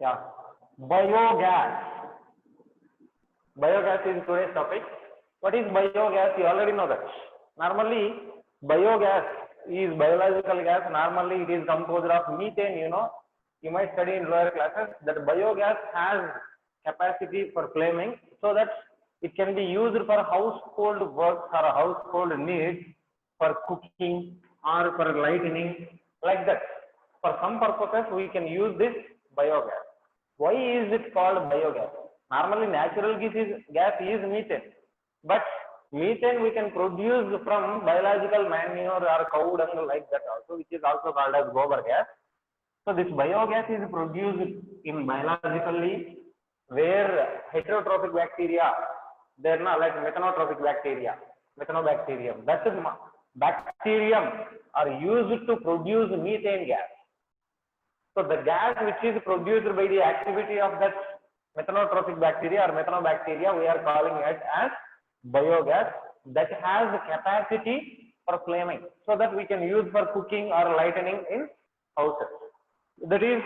Yeah. Biogas. Biogas is today's topic. What is biogas? You already know that. Normally, biogas is biological gas. Normally, it is composed of methane. You might study in lower classes that biogas has capacity for flaming, so that it can be used for household works or household needs, for cooking or for lighting, like that. For some purposes, we can use this biogas. Why is it called biogas? Normally, natural gas is methane, but methane we can produce from biological manure or cow dung, like that also, which is also called as gobar gas. So this biogas is produced in biologically where heterotrophic bacteria, they're not like methanotrophic bacteria, methanobacterium. That is bacterium are used to produce methane gas. So the gas which is produced by the activity of that methanotrophic bacteria or methanobacteria, we are calling it as biogas, that has the capacity for flaming, so that we can use for cooking or lighting in houses. That is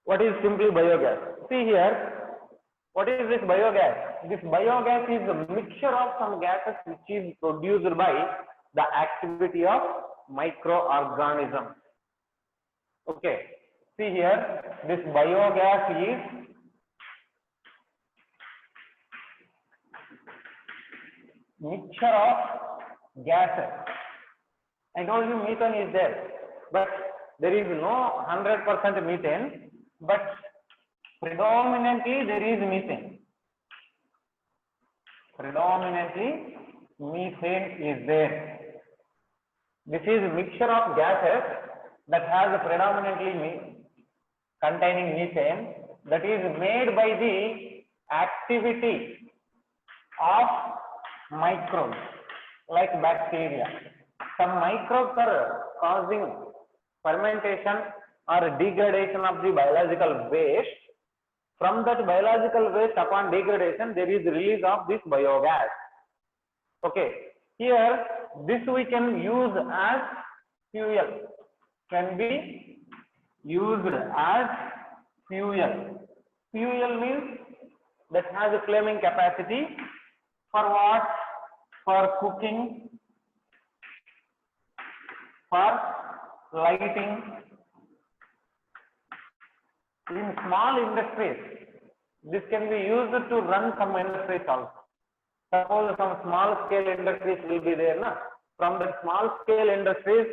what is simply biogas. See here, what is this biogas? This biogas is a mixture of some gases which is produced by the activity of microorganisms. Okay, see here, this biogas is mixture of gases. I told you methane is there, but there is no 100% methane, but predominantly there is methane. Predominantly methane is there. This is a mixture of gases that has predominantly containing methane, that is made by the activity of microbes like bacteria. Some microbes are causing fermentation or degradation of the biological waste. From that biological waste, upon degradation, there is release of this biogas. Okay, here this we can use as fuel. Can be used as fuel. Fuel means that has a flaming capacity. For what? For cooking, for lighting. In small industries, this can be used to run some industries also. Suppose some small scale industries will be there, na? From the small scale industries,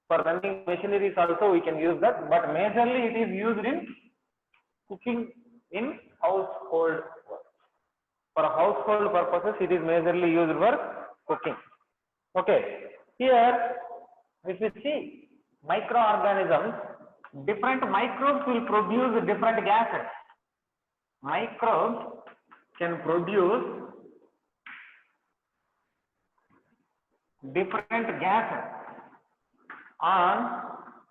for running machineries also we can use that, but majorly it is used in cooking in household. For household purposes, it is majorly used for cooking. Okay, here if you see microorganisms, different microbes will produce different gases. Microbes can produce different gases on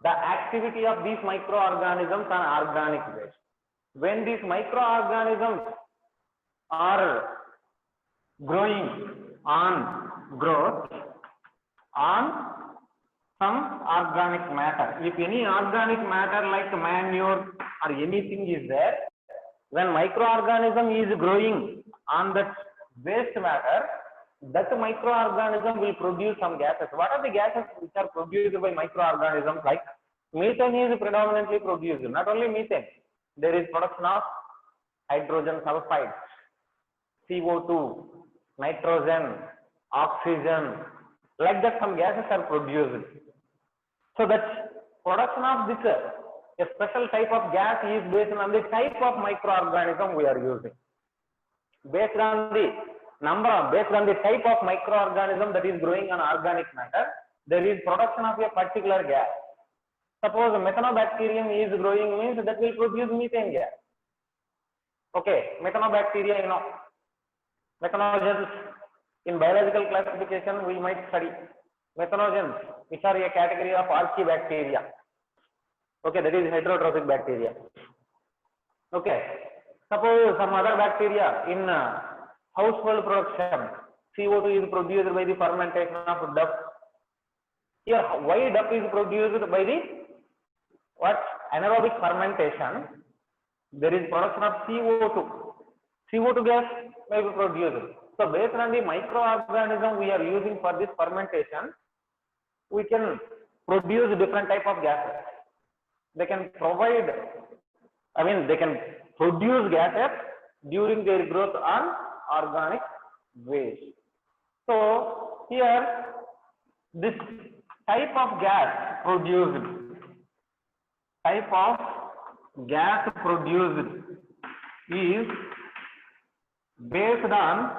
the activity of these microorganisms on organic waste. When these microorganisms are growing on growth on some organic matter. If any organic matter like manure or anything is there, when microorganism is growing on that waste matter, that microorganism will produce some gases. What are the gases which are produced by microorganisms? Like methane is predominantly produced. Not only methane, there is production of hydrogen sulfide, CO2, nitrogen, oxygen, like that some gases are produced. So that production of this, a special type of gas is based on the type of microorganism we are using. Based on the based on the type of microorganism that is growing on organic matter, there is production of a particular gas. Suppose methanobacterium is growing, means that will produce methane gas. Okay, methanobacteria, methanogens in biological classification we might study. Methanogens, which are a category of archaebacteria. Okay, that is heterotrophic bacteria. Okay, suppose some other bacteria in household production, CO2 is produced by the fermentation of duff. Here, why duff is produced by the what? Anaerobic fermentation. there is production of CO2. CO2 gas may be produced. So based on the microorganism we are using for this fermentation, we can produce different type of gases. They can provide, they can produce gases during their growth on organic waste. So here, this type of gas produced is based on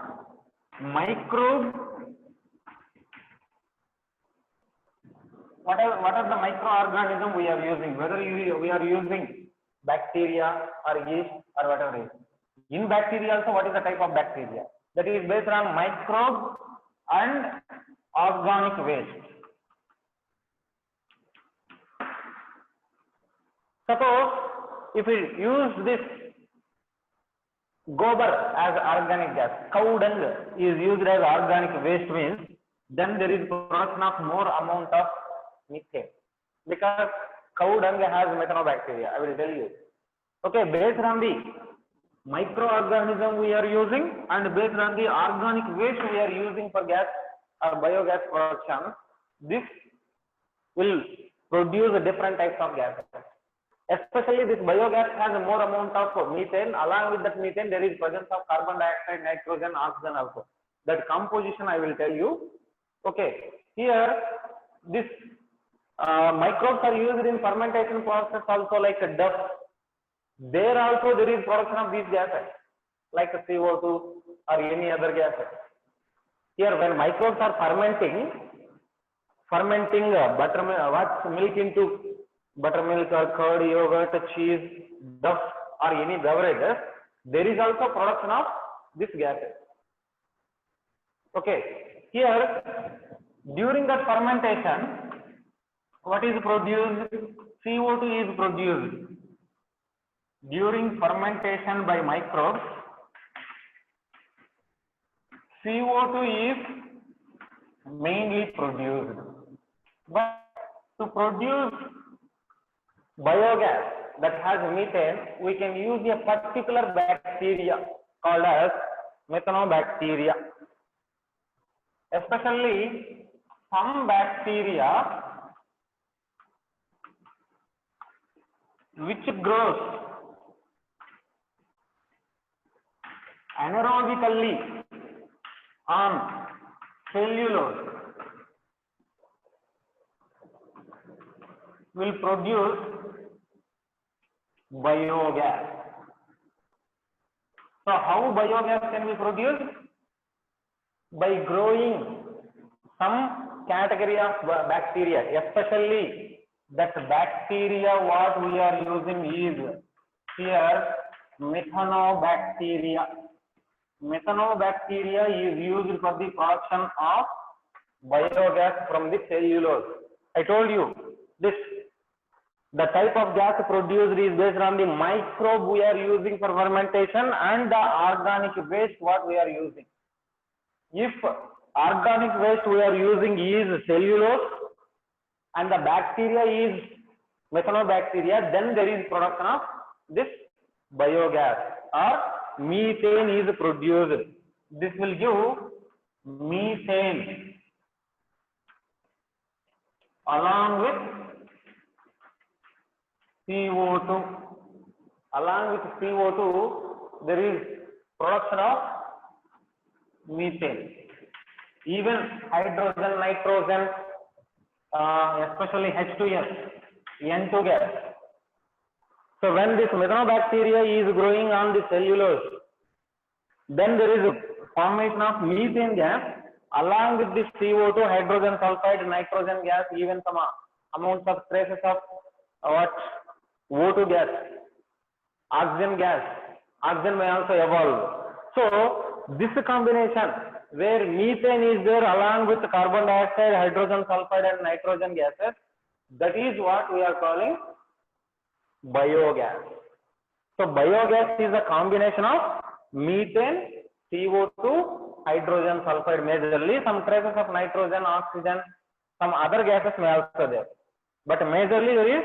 microbe. What are the microorganism we are using? Whether we are using bacteria or yeast or whatever it is. In bacteria also, what is the type of bacteria? That is based on microbe and organic waste. Suppose if we use this gobar as organic gas, cow dung is used as organic waste means, then there is production of more amount of methane, because cow dung has methanobacteria. I will tell you. Okay, based on the microorganism we are using and based on the organic waste we are using for gas or biogas production, this will produce different types of gases. Especially this biogas has more amount of methane. Along with that methane, there is presence of carbon dioxide, nitrogen, oxygen also. That composition I will tell you. Okay, here this microbes are used in fermentation process also, like dust. There also there is production of these gases like CO2 or any other gases. Here when microbes are fermenting milk into buttermilk or curd, yogurt, cheese, duff or any beverages, there is also production of these gases. Okay, here during that fermentation, what is produced? CO2 is produced. During fermentation by microbes, CO2 is mainly produced. But to produce biogas that has methane, we can use a particular bacteria called as methanobacteria. Especially some bacteria which grows anaerobically on cellulose will produce biogas. So how biogas can be produced? By growing some category of bacteria, especially that bacteria what we are using is here methanobacteria. Methanobacteria is used for the production of biogas from the cellulose. I told you this, the type of gas produced is based on the microbe we are using for fermentation and the organic waste what we are using. If organic waste we are using is cellulose and the bacteria is methanobacteria, then there is production of this biogas or methane is produced. This will give methane along with CO2. Along with CO2, there is production of methane. Even hydrogen, nitrogen, especially H2S, N2 gas. So when this methanobacteria is growing on the cellulose, then there is a formation of methane gas along with this CO2, hydrogen sulfide, nitrogen gas, even some amounts of traces of O2 gas, oxygen gas. Oxygen may also evolve. So this combination where methane is there along with carbon dioxide, hydrogen sulfide and nitrogen gases, that is what we are calling biogas. So biogas is a combination of methane, CO2, hydrogen sulfide majorly, some traces of nitrogen, oxygen, some other gases may also there. But majorly there is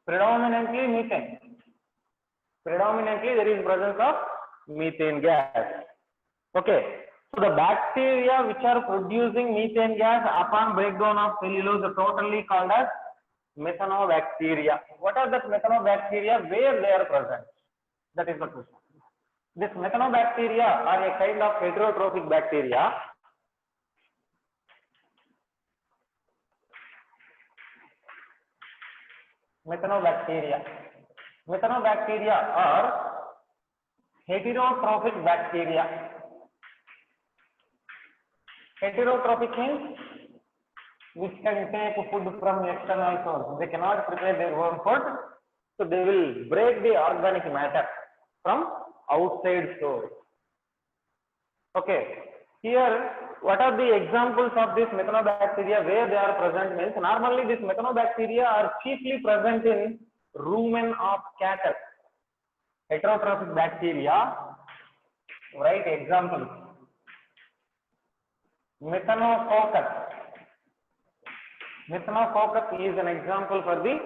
predominantly methane. Predominantly there is presence of methane gas. Okay. So the bacteria which are producing methane gas upon breakdown of cellulose are totally called as methanobacteria. What are the methanobacteria? Where they are present? That is the question. This methanobacteria are a kind of heterotrophic bacteria. Methanobacteria are heterotrophic bacteria. Heterotrophic means which can take food from external source. They cannot prepare their own food, so they will break the organic matter from outside source. Okay. Here, what are the examples of this methanobacteria where they are present means normally these methanobacteria are chiefly present in rumen of cattle. Heterotrophic bacteria, write examples. Methanococcus. Methanococcus is an example for the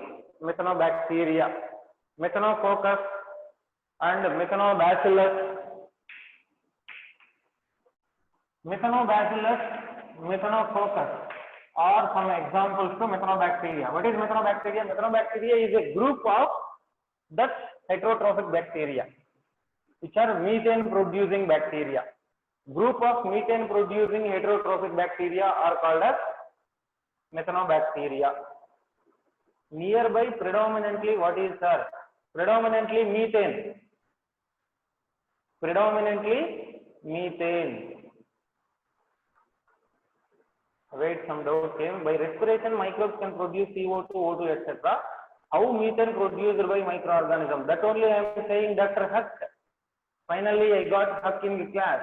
methanobacteria. Methanococcus and methanobacillus. Methanococcus are some examples to methanobacteria. What is methanobacteria? Methanobacteria is a group of Dutch heterotrophic bacteria, which are methane producing bacteria. Group of methane producing heterotrophic bacteria are called as methanobacteria. Nearby predominantly what is sir? Predominantly methane. Predominantly methane. Wait, some doubt came. By respiration, microbes can produce CO2, O2, etc. How methane produced by microorganism? That only I am saying, Dr. Huck. Finally, I got Huck in the class.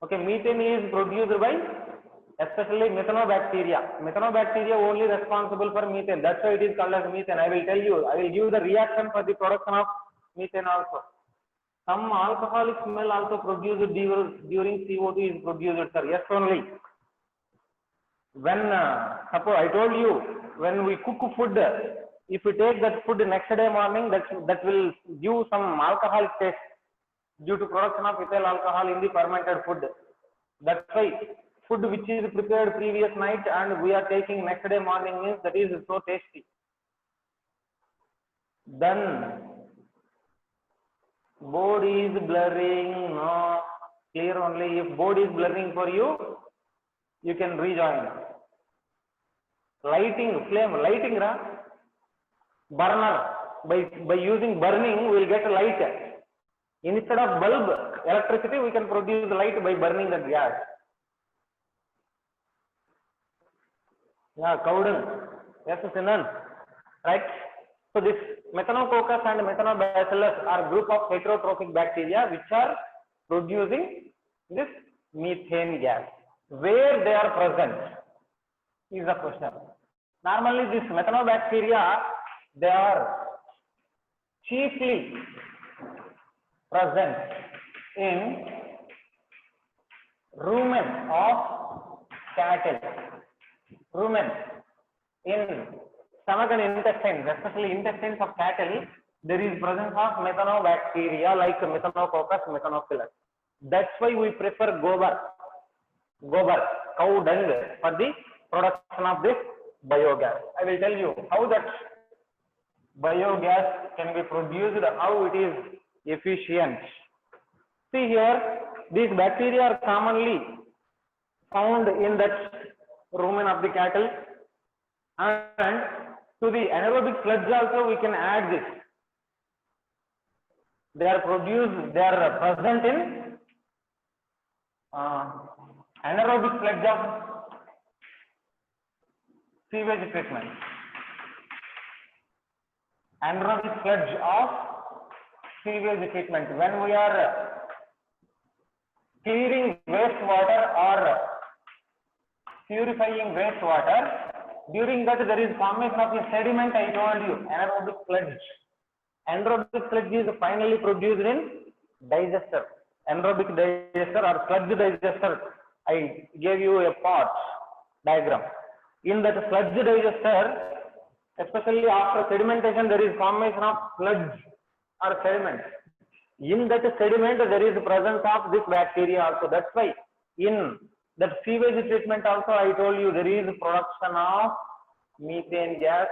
Okay, methane is produced by especially methanobacteria. Methanobacteria only responsible for methane. That's why it is called as methane. I will tell you. I will give the reaction for the production of methane also. Some alcoholic smell also produced during CO2 is produced, sir. Yes, only. When suppose I told you when we cook food, if we take that food next day morning, that will give some alcohol taste due to production of ethyl alcohol in the fermented food. That's why food which is prepared previous night and we are taking next day morning means that is so tasty. Then board is blurring, no, clear only. If board is blurring for you, you can rejoin. Lighting, flame, lighting, burner. By using burning, we will get light. Instead of bulb, electricity, we can produce light by burning the gas. Yeah, Cowden. Yes, Sinan. Right? So this Methanococcus and Methanobacillus are group of heterotrophic bacteria which are producing this methane gas. Where they are present is the question. Normally this methanobacteria, they are chiefly present in rumen of cattle. Rumen in stomach and intestines, especially intestines of cattle, there is presence of methanobacteria like Methanococcus, Methanophilus. That's why we prefer gobar, cow dung for the production of this biogas. I will tell you how that biogas can be produced, how it is efficient. See here, these bacteria are commonly found in that rumen of the cattle, and to the anaerobic sludge also we can add this. They are present in anaerobic sludge of sewage treatment. Anaerobic sludge of sewage treatment. When we are clearing wastewater or purifying wastewater, during that there is formation of a sediment, I told you, anaerobic sludge. Anaerobic sludge is finally produced in digester. Anaerobic digester or sludge digester. I gave you a pot diagram. In that sludge digester, especially after sedimentation, there is formation of sludge or sediment. In that sediment, there is presence of this bacteria also. That's why in that sewage treatment also, I told you there is production of methane gas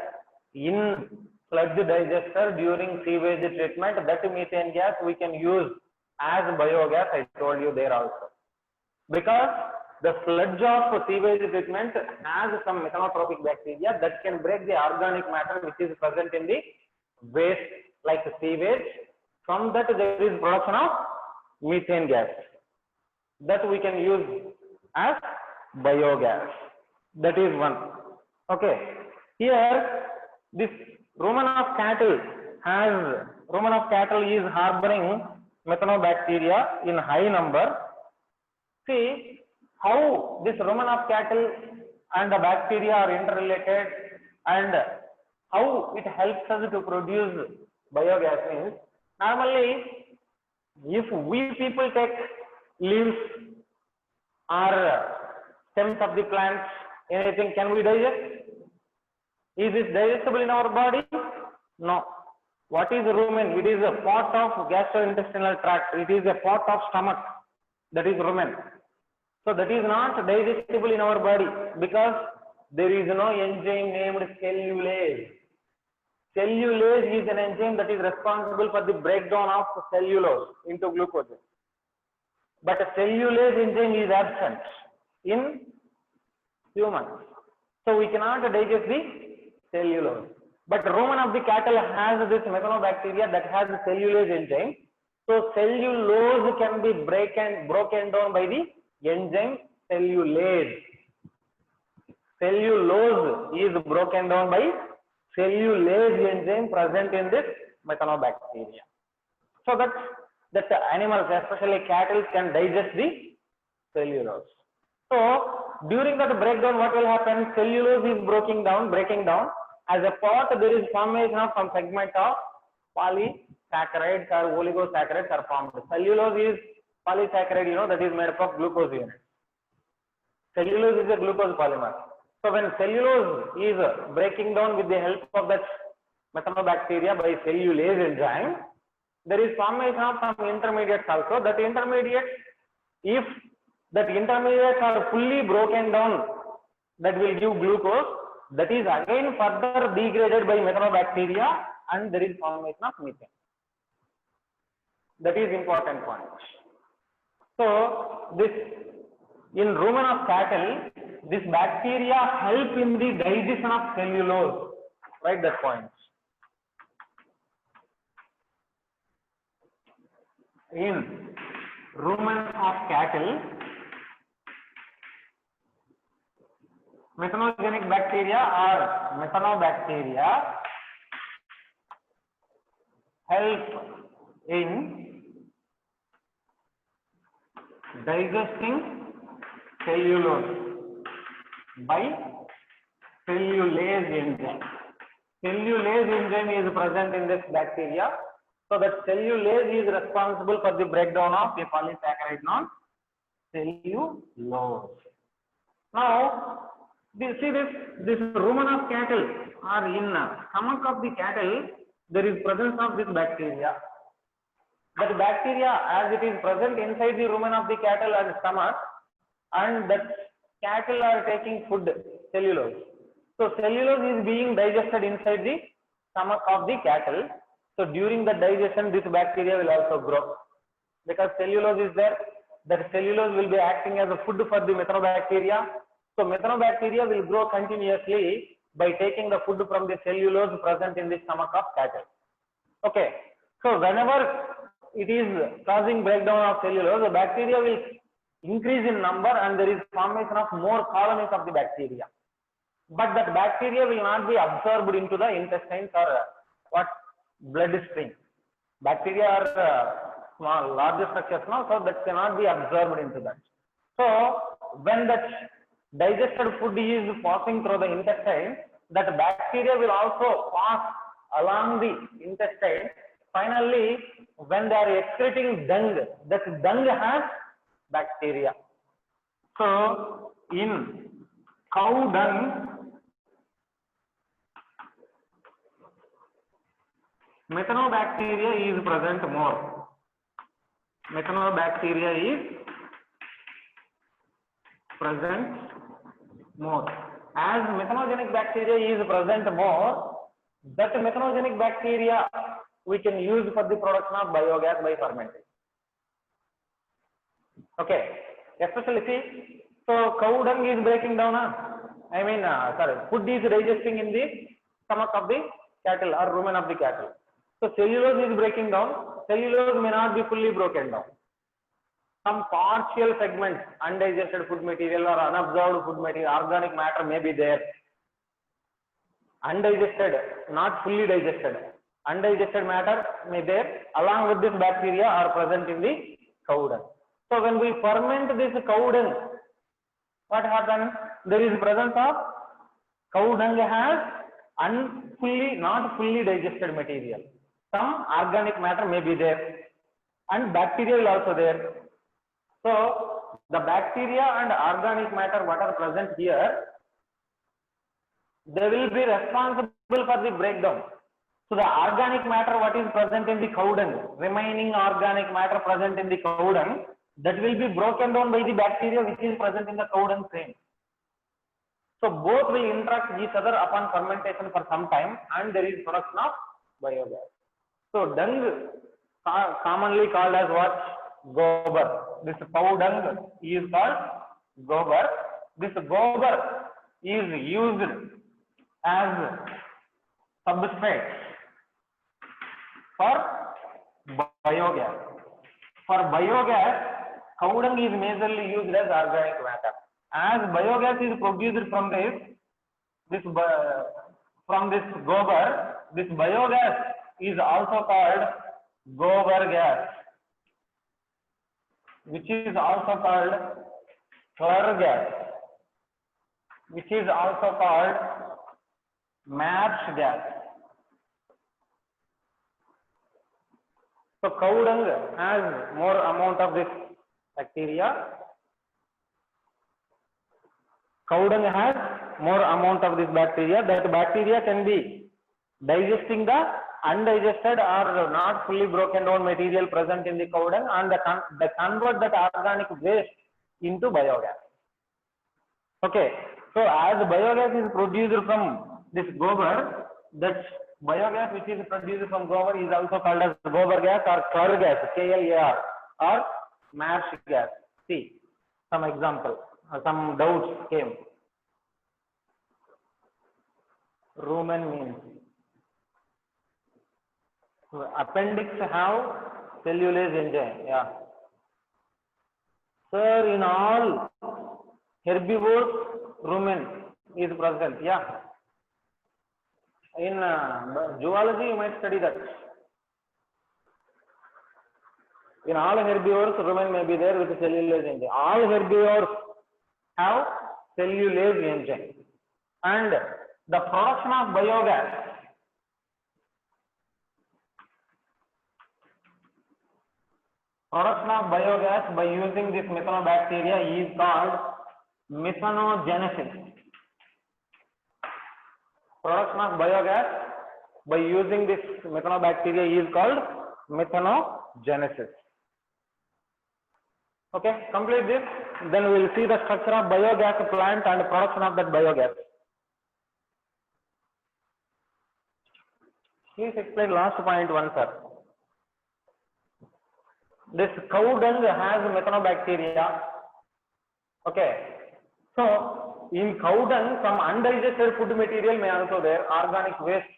in sludge digester during sewage treatment. That methane gas we can use as biogas. I told you there also, because the sludge of sewage treatment has some methanotropic bacteria that can break the organic matter which is present in the waste like sewage. From that there is production of methane gas that we can use as biogas. That is one. Okay. Here this rumen of cattle is harboring methanobacteria in high number. See how this rumen of cattle and the bacteria are interrelated and how it helps us to produce biogas means, normally if we people take leaves or stems of the plants, anything, can we digest? Is it digestible in our body? No. What is rumen? It is a part of gastrointestinal tract. It is a part of stomach. That is rumen. So that is not digestible in our body because there is no enzyme named cellulase. Cellulase is an enzyme that is responsible for the breakdown of cellulose into glucose. But cellulase enzyme is absent in humans. So we cannot digest the cellulose. But rumen of the cattle has this methanobacteria that has the cellulase enzyme. So cellulose can be broken down by the enzyme cellulase. Cellulose is broken down by cellulase enzyme present in this methanobacteria. So that animals, especially cattle, can digest the cellulose. So during that breakdown, what will happen? Cellulose is breaking down. As a part, there is formation of some segment of polysaccharides or oligosaccharides are formed. Cellulose is polysaccharide, that is made up of glucose units. Cellulose is a glucose polymer. So when cellulose is breaking down with the help of that methanobacteria by cellulase enzyme, there is formation of some intermediates also. That intermediates, if that intermediates are fully broken down, that will give glucose. That is again further degraded by methanobacteria and there is formation of methane. That is important point. So this in rumen of cattle, this bacteria help in the digestion of cellulose. Write that point. In rumen of cattle, methanogenic bacteria or methanobacteria help in digesting cellulose by cellulase enzyme. Cellulase enzyme is present in this bacteria. So that cellulase is responsible for the breakdown of a polysaccharide known cellulose. Now, see this rumen of cattle or in stomach of the cattle, there is presence of this bacteria. That bacteria, as it is present inside the rumen of the cattle and stomach, and that cattle are taking food, cellulose. So cellulose is being digested inside the stomach of the cattle. So during the digestion, this bacteria will also grow because cellulose is there. That cellulose will be acting as a food for the methanobacteria. So methanobacteria will grow continuously by taking the food from the cellulose present in the stomach of cattle. Okay. So whenever it is causing breakdown of cellulose, the bacteria will increase in number and there is formation of more colonies of the bacteria. But that bacteria will not be absorbed into the intestines or bloodstream. Bacteria are small, larger structures now, so that cannot be absorbed into that. So when that digested food is passing through the intestine, that bacteria will also pass along the intestine. Finally, when they are excreting dung, that dung has bacteria. So in cow dung, methanobacteria is present more. Methanobacteria is present more. As methanogenic bacteria is present more, that methanogenic bacteria we can use for the production of biogas by fermenting. Okay, especially see, so cow dung is breaking down. Food is digesting in the stomach of the cattle or rumen of the cattle. So cellulose is breaking down. Cellulose may not be fully broken down. Some partial segments, undigested food material or unabsorbed food material, organic matter may be there. Undigested, not fully digested. Undigested matter may be there. Along with this bacteria are present in the cow dung. So when we ferment this cow dung, what happens? There is presence of cow dung has not fully digested material. Some organic matter may be there and bacteria is also there. So the bacteria and organic matter what are present here, they will be responsible for the breakdown. So the organic matter what is present in the cow dung, remaining organic matter present in the cow dung, that will be broken down by the bacteria which is present in the cow dung same. So both will interact each other upon fermentation for some time and there is production of biogas. So dung commonly called as what? Gobar. This cow dung is called gobar. This gobar is used as substrate for biogas. For biogas, cow dung is majorly used as organic matter. As biogas is produced from this gobar, this biogas is also called gobar gas, which is also called fur gas, which is also called marsh gas. So cow dung has more amount of this bacteria. Cow dung has more amount of this bacteria. That bacteria can be digesting the undigested or not fully broken down material present in the cow dung and they convert that organic waste into biogas. Okay, so as biogas is produced from this gobar, that biogas which is produced from gobar is also called as gobar gas or fur gas, KLAR, or marsh gas. See some example, some doubts came. Rumen means appendix have cellulase enzyme. Yeah. Sir, in all herbivores, rumen is present. Yeah. In zoology, you might study that. In all herbivores, rumen may be there with cellulase enzyme. All herbivores have cellulase enzyme. And the production of biogas, by using this methanobacteria is called methanogenesis. Production of biogas by using this methanobacteria is called methanogenesis. Okay, complete this. Then we will see the structure of biogas plant and production of that biogas. Please explain last point one, sir. This cow dung has methanobacteria. Okay. So in cow dung, some undigested food material may also there. Organic waste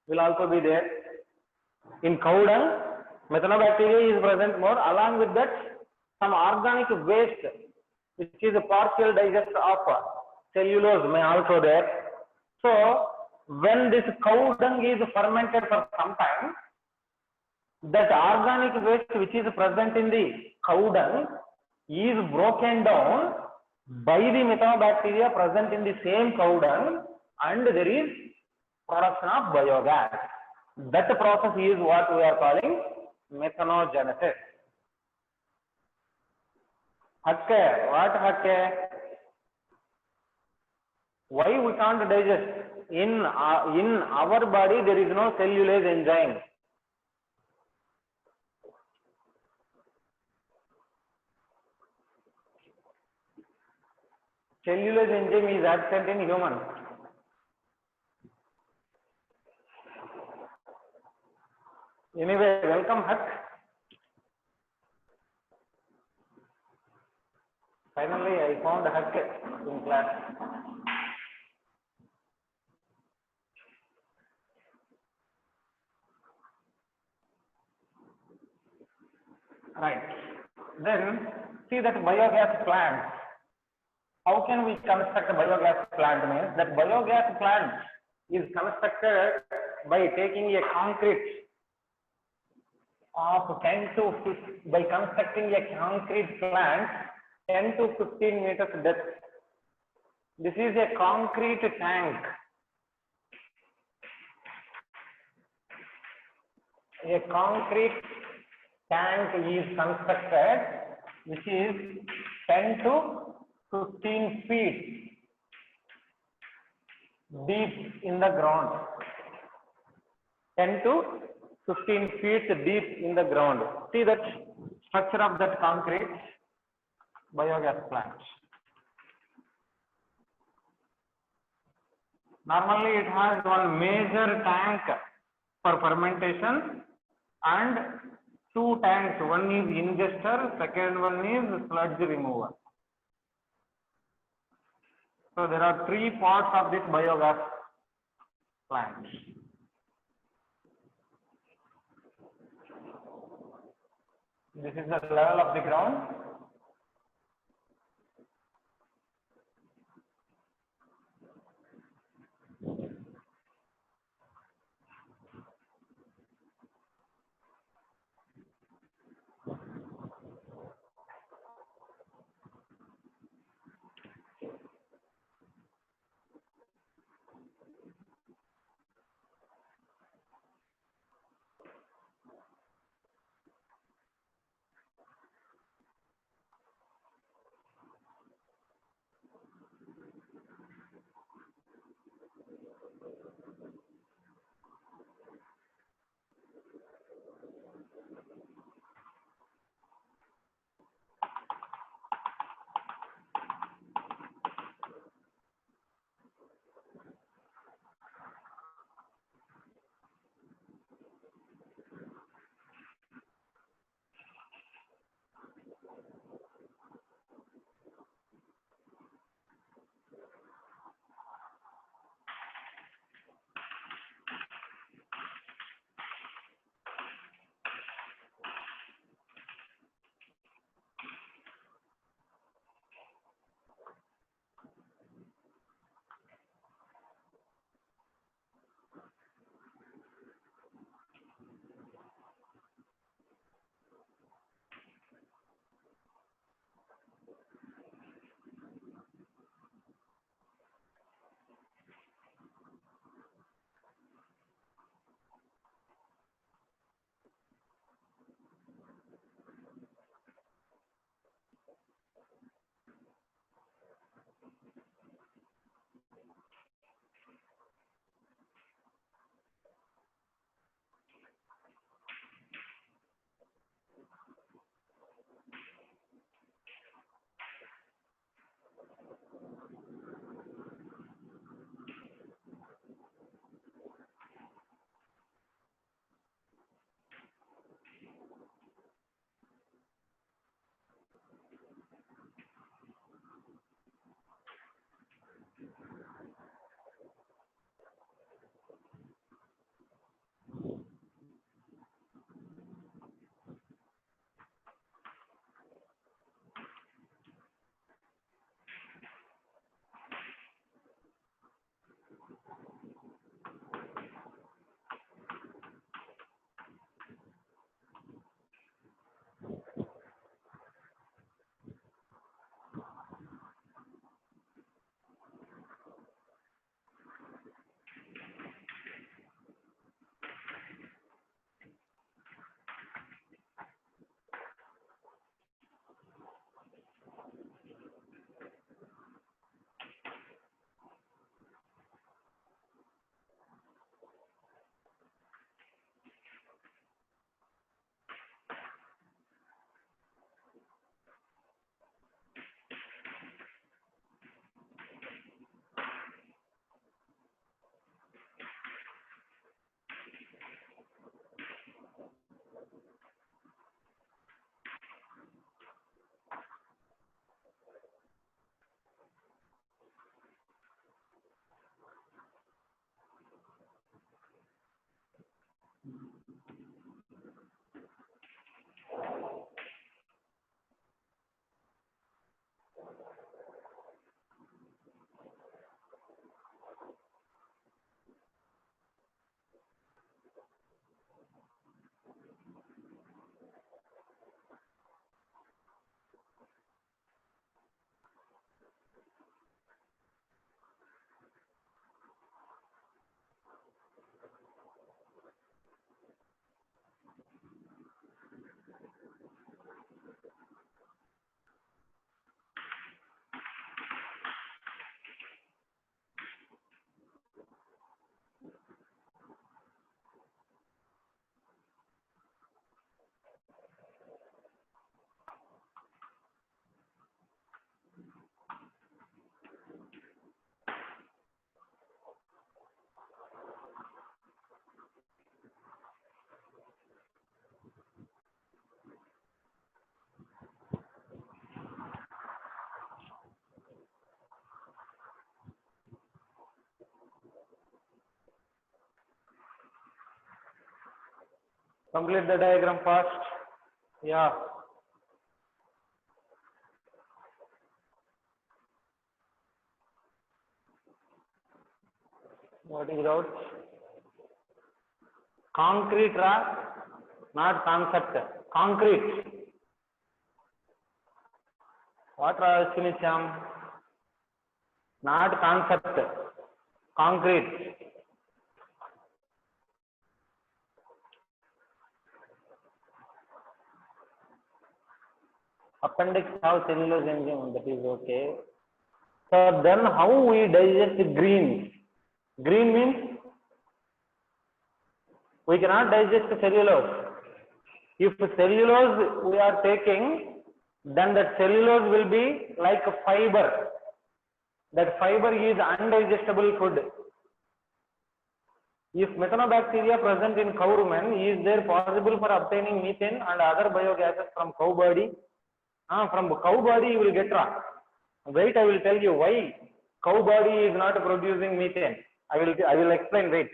will also be there. In cow dung, methanobacteria is present more. Along with that, some organic waste, which is a partial digest of cellulose, may also there. So when this cow dung is fermented for some time, that organic waste which is present in the cow dung is broken down by the methanobacteria present in the same cow dung and there is production of biogas. That process is what we are calling methanogenesis. Hakke, what hakke? Why we can't digest? In our body there is no cellulase enzyme. Cellulase enzyme is absent in human. Anyway, welcome Huck. Finally, I found Huck in class. Right. Then see that biogas plant. How can we construct a biogas plant? Means that biogas plant is constructed by taking a concrete of 10 to 15, by constructing a concrete plant 10 to 15 meters depth. This is a concrete tank. A concrete tank is constructed which is 10 to 15 feet deep in the ground. 10 to 15 feet deep in the ground. See that structure of that concrete biogas plant. Normally it has one major tank for fermentation and two tanks. One is ingester, second one is sludge remover. So there are three parts of this biogas plant. This is the level of the ground. Complete the diagram fast. Yeah. What is out? Concrete, not concept. Concrete. What Sunicham? Not concept. Concrete. Appendix have cellulose enzyme, that is okay. So then how we digest green? Green means we cannot digest cellulose. If cellulose we are taking, then that cellulose will be like a fiber. That fiber is undigestible food. If methanobacteria present in cow rumen, is there possible for obtaining methane and other biogases from cow body? From cow body you will get raw. Wait, I will tell you why cow body is not producing methane. I will explain. Wait.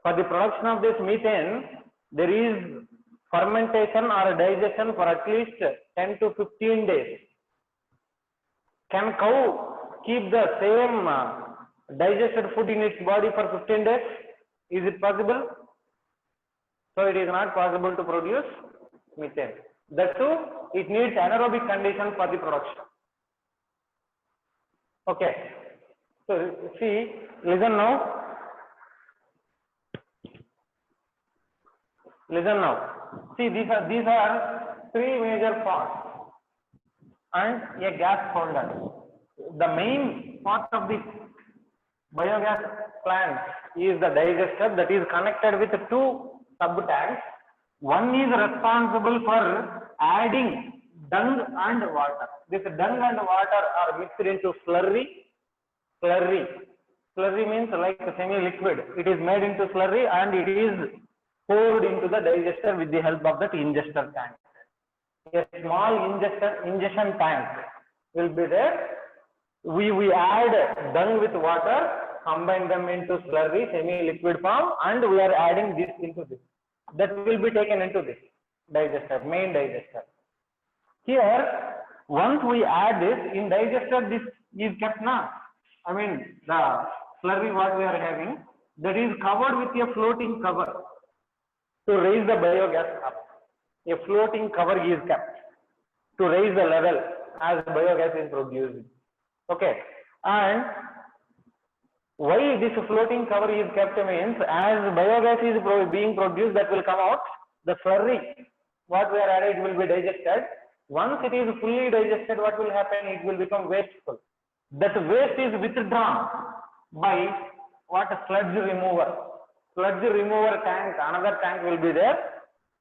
For the production of this methane, there is fermentation or digestion for at least 10 to 15 days. Can cow keep the same digested food in its body for 15 days? Is it possible? So it is not possible to produce methane. That too, it needs anaerobic condition for the production. Okay. So see, listen now. Listen now. See, these are three major parts and a gas holder. The main part of the biogas plant is the digester that is connected with two sub-tanks. One is responsible for adding dung and water. This dung and water are mixed into slurry. Slurry means like semi-liquid. It is made into slurry and it is poured into the digester with the help of that ingester tank. A small ingestion tank will be there. We add dung with water, combine them into slurry, semi-liquid form, and we are adding this into this. That will be taken into this digester, main digester. Here, once we add this in digester, this is kept now. I mean, the slurry what we are having, that is covered with a floating cover to raise the biogas up. A floating cover is kept to raise the level as biogas is produced. Okay, and why this floating cover is kept means as biogas is being produced, that will come out, the slurry what we are adding will be digested. Once it is fully digested, what will happen? It will become wasteful. That waste is withdrawn by what? Sludge remover. Sludge remover tank, another tank will be there.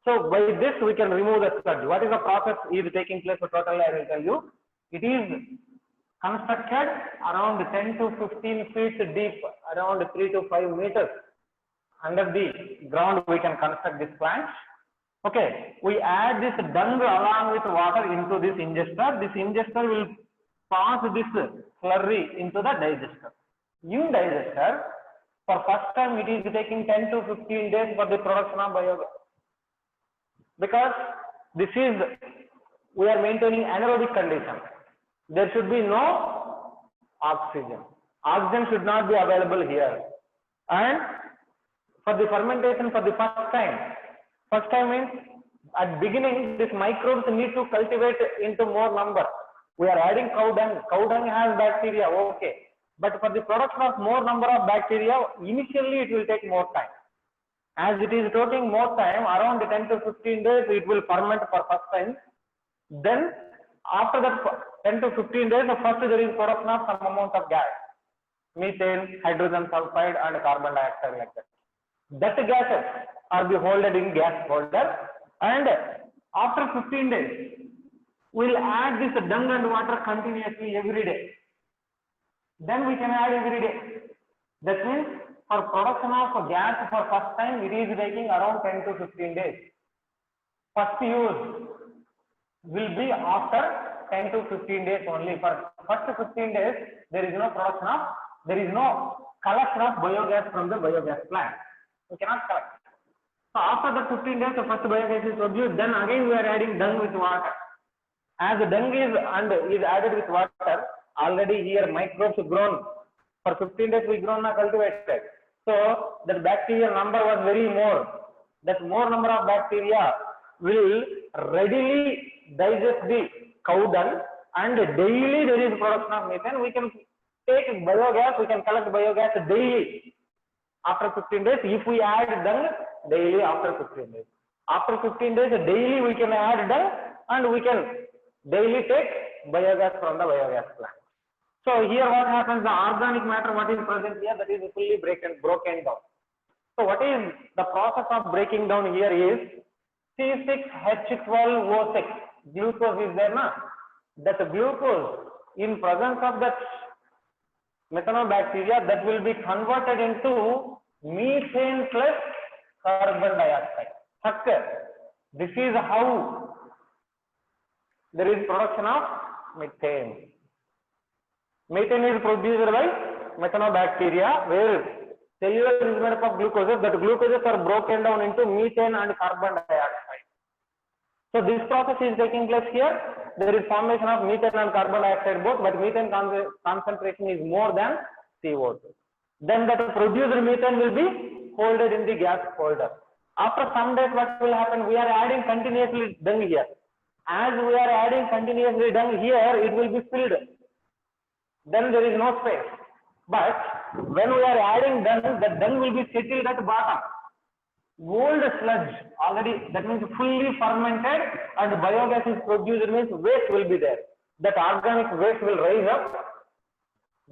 So by this we can remove the sludge. What is the process is taking place? So totally I will tell you. It is constructed around 10 to 15 feet deep, around 3 to 5 meters under the ground we can construct this plant. Okay, we add this dung along with water into this ingester. This ingester will pass this slurry into the digester. In digester, for first time it is taking 10 to 15 days for the production of biogas. Because this is, we are maintaining anaerobic condition. There should be no oxygen. Oxygen should not be available here. And for the fermentation for the first time means at beginning this microbes need to cultivate into more number. We are adding cow dung. Cow dung has bacteria, okay. But for the production of more number of bacteria, initially it will take more time. As it is taking more time, around 10 to 15 days, it will ferment for first time. Then after that 10 to 15 days, first there is production of some amount of gas, methane, hydrogen sulfide and carbon dioxide like that. That gases are be holded in gas holder, and after 15 days, we will add this dung and water continuously every day. Then we can add every day. That means for production of gas for first time, it is taking around 10 to 15 days. First use will be after 10 to 15 days only. For first 15 days, there is no production of, there is no collection of biogas from the biogas plant. We cannot collect. So after the 15 days, the first biogas is produced. Then again we are adding dung with water. As the dung is added with water, already here microbes grown. For 15 days we grown cultivated. So the bacteria number was very more. That more number of bacteria will readily digest the cow dung, and daily there is production of methane. We can take biogas, we can collect biogas daily after 15 days. If we add dung daily after 15 days. After 15 days daily we can add dung, and we can daily take biogas from the biogas plant. So here what happens, the organic matter what is present here, that is fully broken down. So what is the process of breaking down here is C6H12O6, glucose is there na? That glucose in presence of that methanobacteria, that will be converted into methane plus carbon dioxide. This is how there is production of methane. Methane is produced by methanobacteria, where cellular is made up of glucoses. That glucoses are broken down into methane and carbon dioxide. So this process is taking place here. There is formation of methane and carbon dioxide both, but methane concentration is more than CO2. Then that produced methane will be holded in the gas holder. After some days, what will happen? We are adding continuously dung here. As we are adding continuously dung here, it will be filled. Then there is no space. But when we are adding dung, the dung will be settled at bottom. Old sludge already, that means fully fermented, and biogas is produced, means waste will be there. That organic waste will rise up.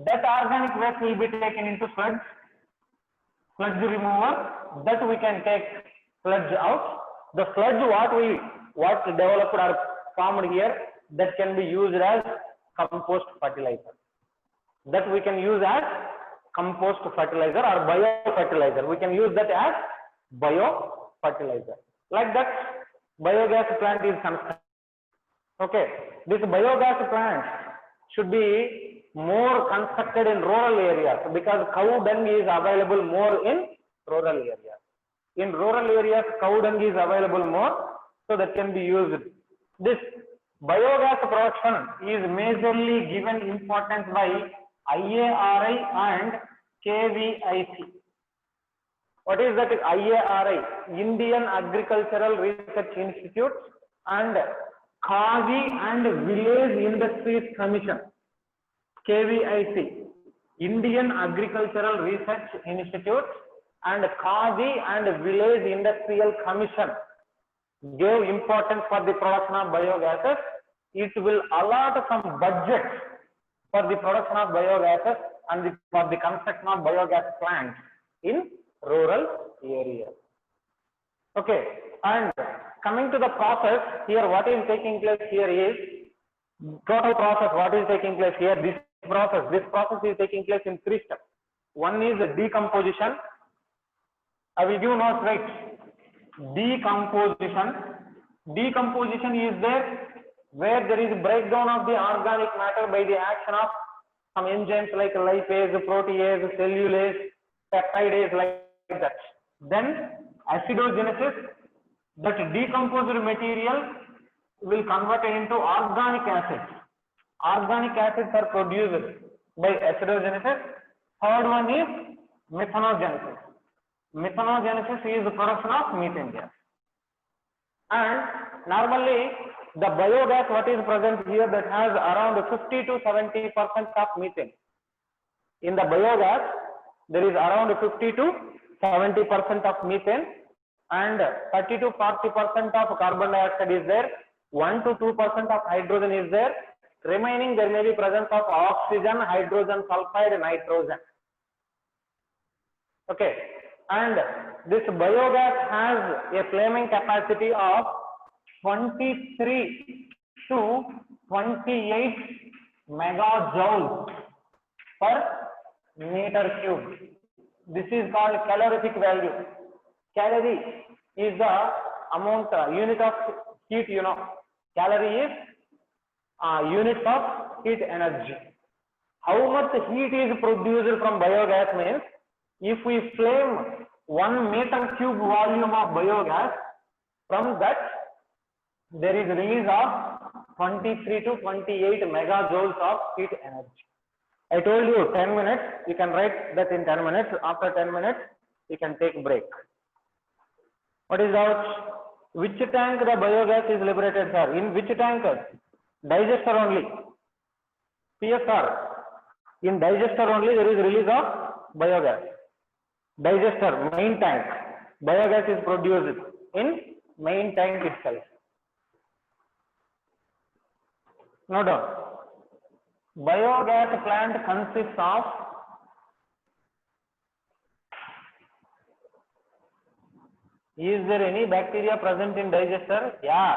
That organic waste will be taken into sludge remover. That we can take sludge out. The sludge what developed or formed here, that can be used as compost fertilizer. That we can use as compost fertilizer or biofertilizer. We can use that as biofertilizer. Like that, biogas plant is constructed. Okay, this biogas plant should be more constructed in rural areas, because cow dung is available more in rural areas. In rural areas, cow dung is available more, so that can be used. This biogas production is majorly given importance by IARI and KVIC. What is that? IARI, Indian Agricultural Research Institute, and Khadi and Village Industries Commission. KVIC, Indian Agricultural Research Institute, and Khadi and Village Industrial Commission gave importance for the production of biogases. It will allot some budget for the production of biogases and for the construction of biogas plants in rural areas. Okay, and coming to the process here, what is taking place here is total process. What is taking place here? This process is taking place in 3 steps. One is decomposition. I will give notes, right? Decomposition is there where there is breakdown of the organic matter by the action of some enzymes like lipase, protease, cellulase, peptidase, like that. Then acidogenesis, that decomposed material will convert into organic acids. Organic acids are produced by acidogenesis. Third one is methanogenesis. Methanogenesis is the production of methane gas. And normally the biogas what is present here, that has around 50 to 70% of methane. In the biogas there is around 50 to 70% of methane, and 30 to 40% of carbon dioxide is there. 1 to 2% of hydrogen is there. Remaining there may be presence of oxygen, hydrogen sulfide, nitrogen. Okay, and this biogas has a flaming capacity of 23 to 28 megajoules per meter cube. This is called calorific value. Calorie is the amount, unit of heat, you know. Calorie is unit of heat energy. How much heat is produced from biogas means, if we flame 1 meter cube volume of biogas. From that, there is release of 23 to 28 megajoules of heat energy. I told you 10 minutes, you can write that in 10 minutes. After 10 minutes, you can take break. What is that? Which tank the biogas is liberated, sir? In which tank? Digester only. PSR. In digester only there is release of biogas. Digester, main tank. Biogas is produced in main tank itself. Note down. Biogas plant consists of is there any bacteria present in digester? Yeah.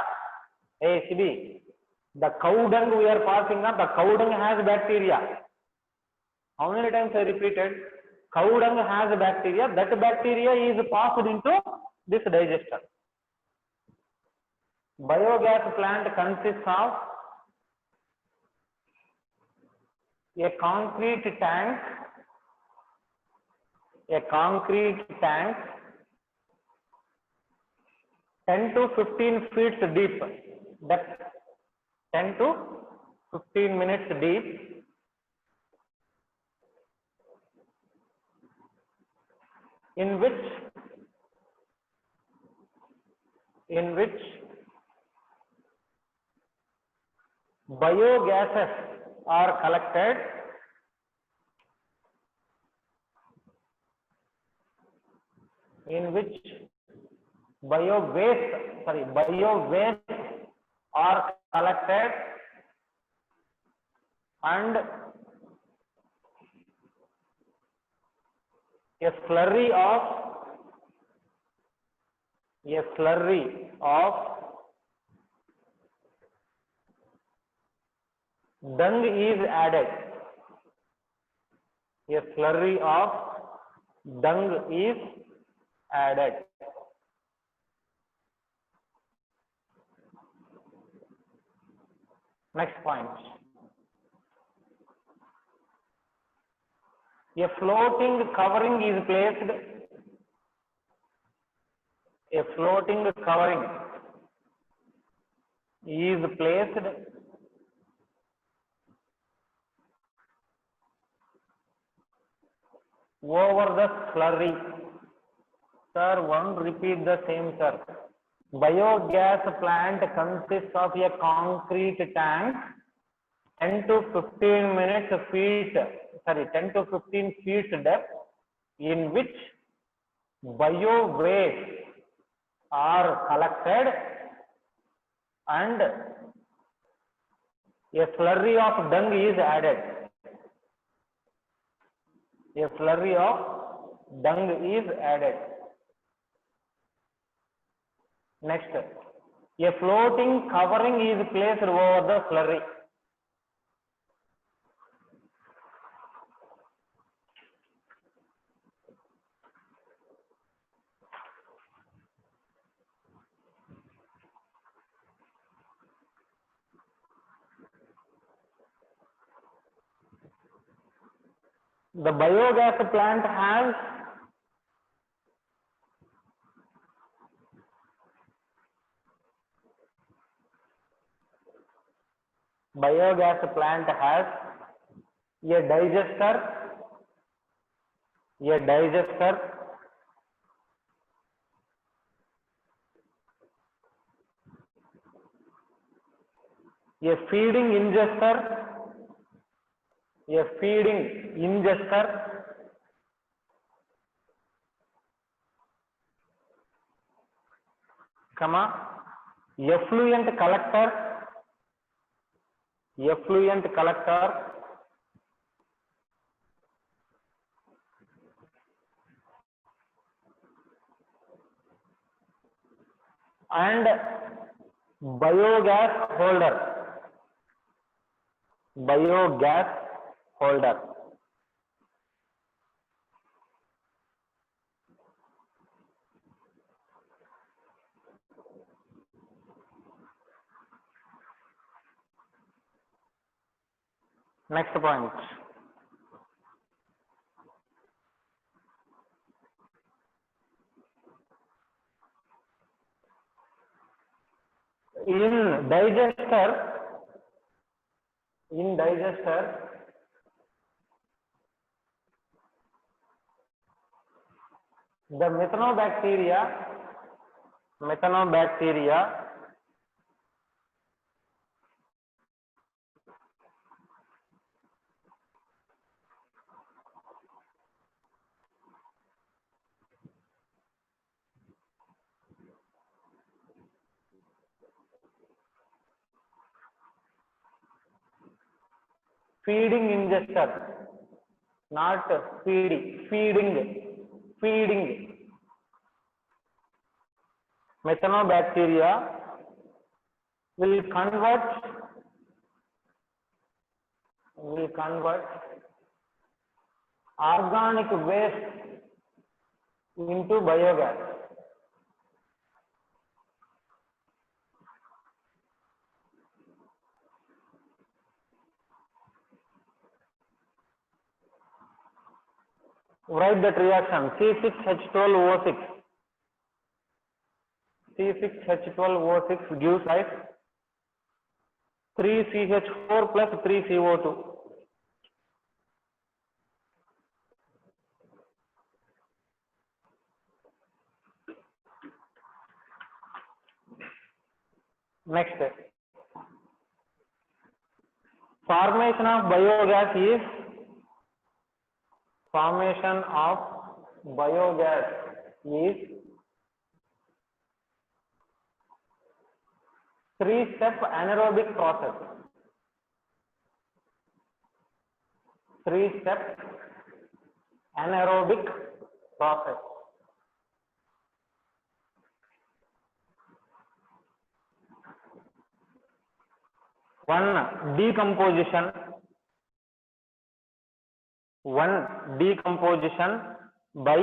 Hey, Sibi, the cow dung we are passing up, the cow dung has bacteria. How many times I repeated? Cow dung has bacteria. That bacteria is passed into this digester. Biogas plant consists of a concrete tank, 10 to 15 feet deep. That 10 to 15 minutes deep. In which biogases are collected biowaste are collected and a slurry of dung is added. A slurry of dung is added. Next point. A floating covering is placed. A floating covering is placed over the slurry. Sir, one repeat the same, sir. Biogas plant consists of a concrete tank 10 to 15 feet depth, in which biowaste are collected and a slurry of dung is added. A slurry of dung is added. Next, a floating covering is placed over the slurry. The biogas plant has a digester, a feeding ingester, effluent collector, and biogas holder. Next point. in digester, the methanobacteria feeding ingester, not feeding. Methanobacteria will convert organic waste into biogas. Write that reaction. C6H12O6. C6H12O6 gives like 3CH4 plus 3CO2. Next, formation of biogas is 3-step anaerobic process. 3-step anaerobic process. 1. Decomposition. 1. Decomposition by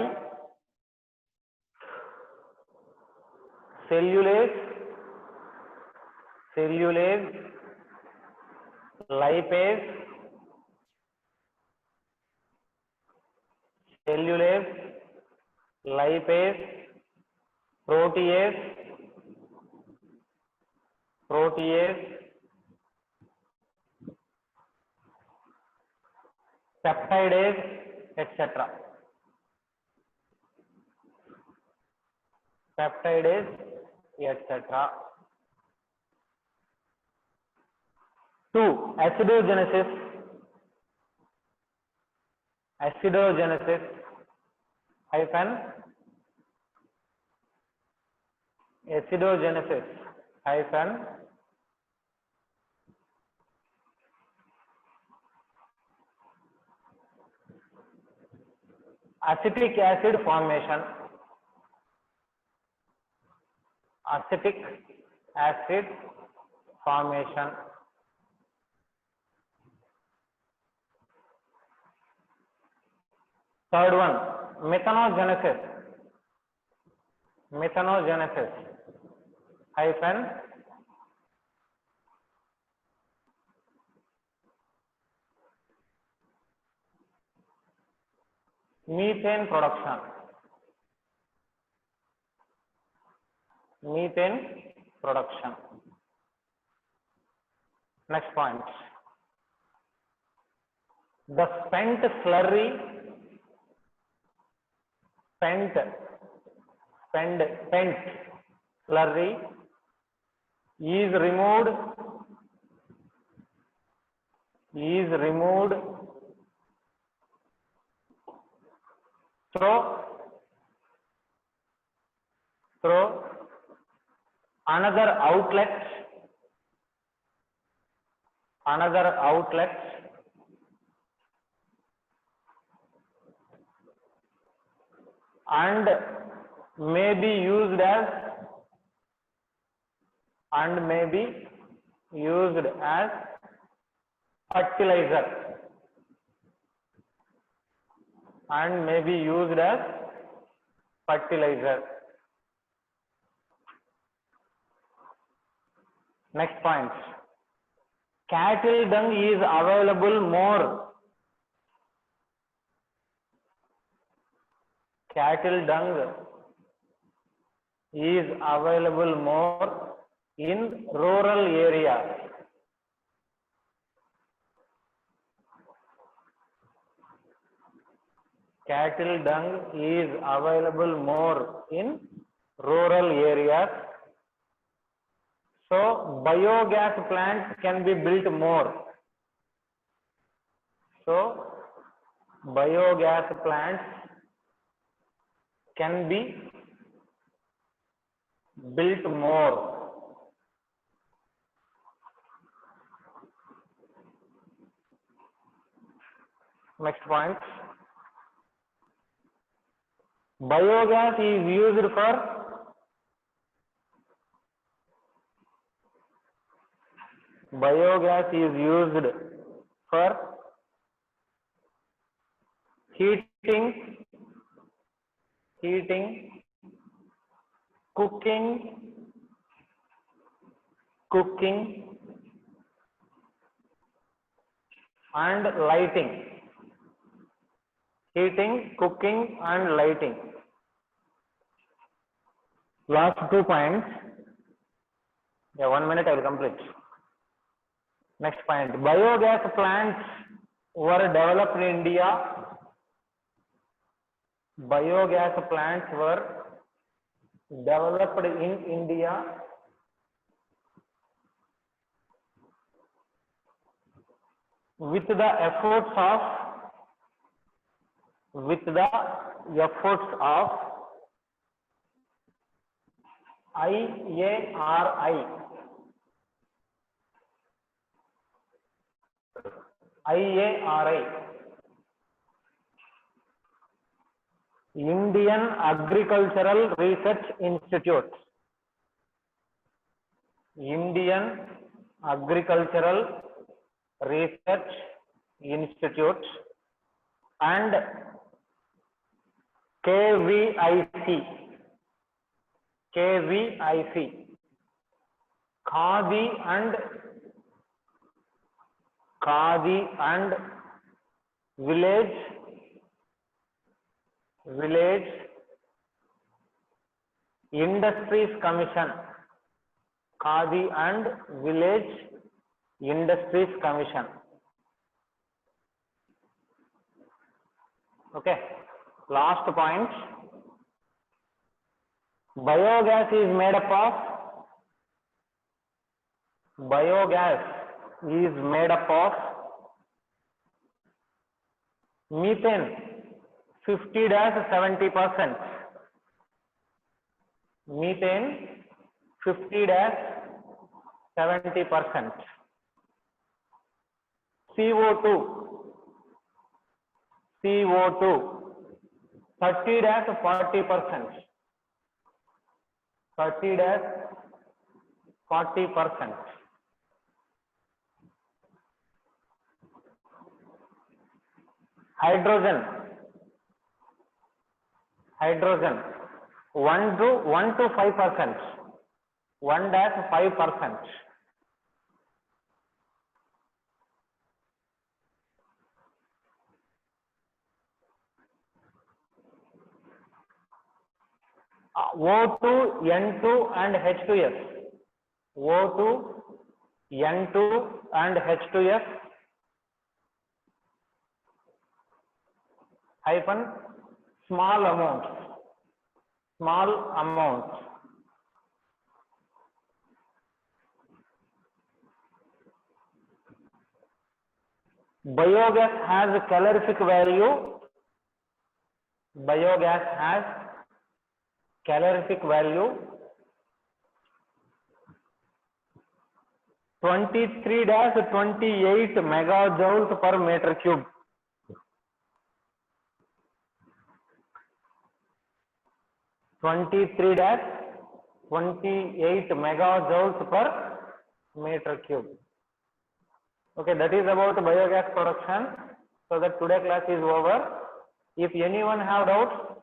cellulase, lipase, protease, peptidase, etc. Etc. 2. Acidogenesis hyphen acetic acid formation. Third one, methanogenesis hyphen methane production. Next point, the spent slurry is removed through another outlet and may be used as fertilizer. Next point, cattle dung is available more. in rural areas. Cattle dung is available more in rural areas. So biogas plants can be built more. So biogas plants can be built more. Next point. Biogas is used for heating, cooking and lighting. Heating, cooking and lighting. Last 2 points. Yeah, 1 minute I will complete. Next point. Biogas plants were developed in India. Biogas plants were developed in India with the efforts of IARI, Indian Agricultural Research Institute. Indian Agricultural Research Institute and KVIC, Khadi and Village Industries Commission. Khadi and Village Industries Commission. Okay, last point. Biogas is made up of methane 50-70%. Methane 50-70%. CO2 30-40%. 30-40%. Hydrogen 1 to 5%. 1-5%. O2, N2 and H2S. O2, N2 and H2S hyphen small amounts. Biogas has calorific value. 23-28 megajoules per meter cube. 23-28 megajoules per meter cube. Okay, that is about biogas production. So that today class is over. If anyone have doubts,